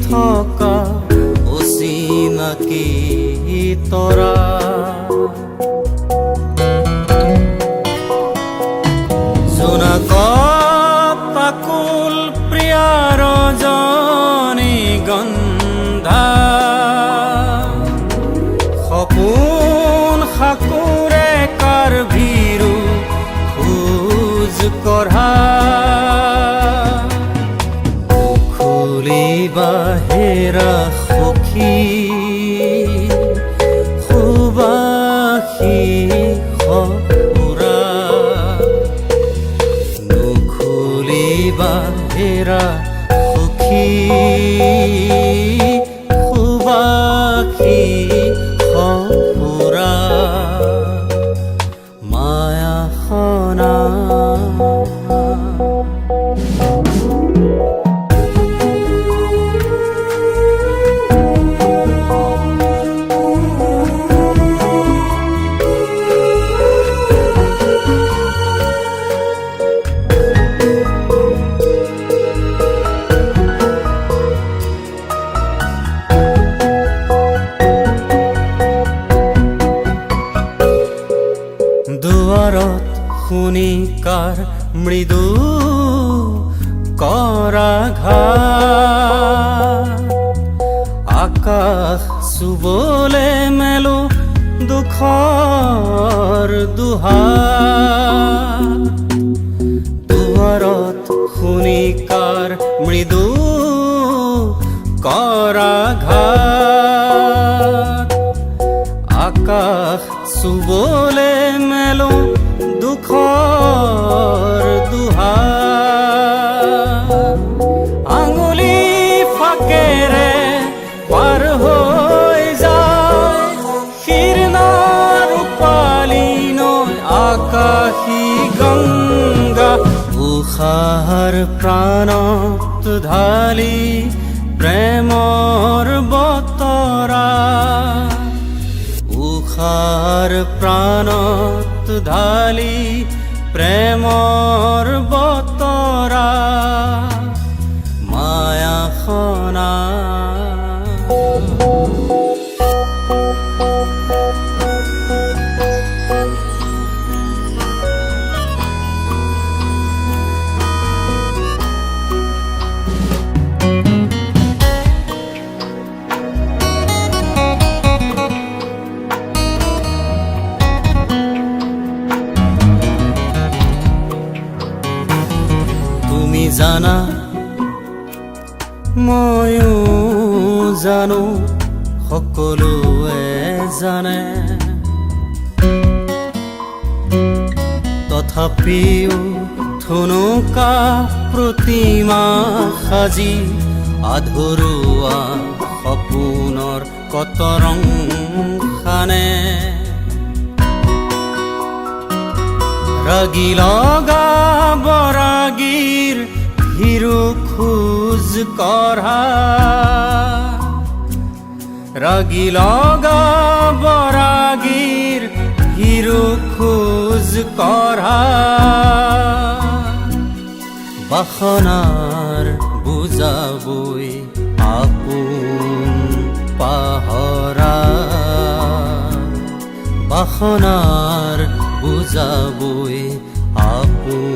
থকা অচিনাকি তৰা জোনাক পাকুল প্ৰিয়া ৰজনীগন্ধা সপোন সাকুৰে কাৰ ভিৰু খোজ কঢ়া বাহেৰা সখী সুবাসী সপুৰা নুখুলি বাহেৰা সখী সুবাসী সপুৰা মায়াখনা দুৱাৰত শুনি কাৰ মৃদু কৰাঘাত আকাশ চুবলে মেলো দুখৰ দুহাৰ দুৱাৰত শুনি কাৰ মৃদু কৰাঘাত আকাশ চুবলে মেলো দুখৰ দুহাৰ আঙুলি ফাকেৰে পাৰ হৈ যায় শীৰ্ণ ৰূপালী নৈ আকাশী গংগা উষাৰ প্ৰাণত ঢালি প্ৰেমৰ বতৰা উষাৰ প্ৰাণত ঢালি প্ৰেমৰ বতৰা মায়াখনা জানা ময়ো জানো সকলোৱে জানে তথাপিও থুনুকা প্ৰতিমা সাজি আধৰুৱা সপোনৰ কতৰং খানে ৰাগি লগা বৰাগীৰ হিৰু খোজ কঢ়া ৰাগি লগা বৰাগীৰ হিৰু খোজ কঢ়া বাসনাৰ বুজাবই আপোন পাহৰা বাসনাৰ বুজাবই আপোন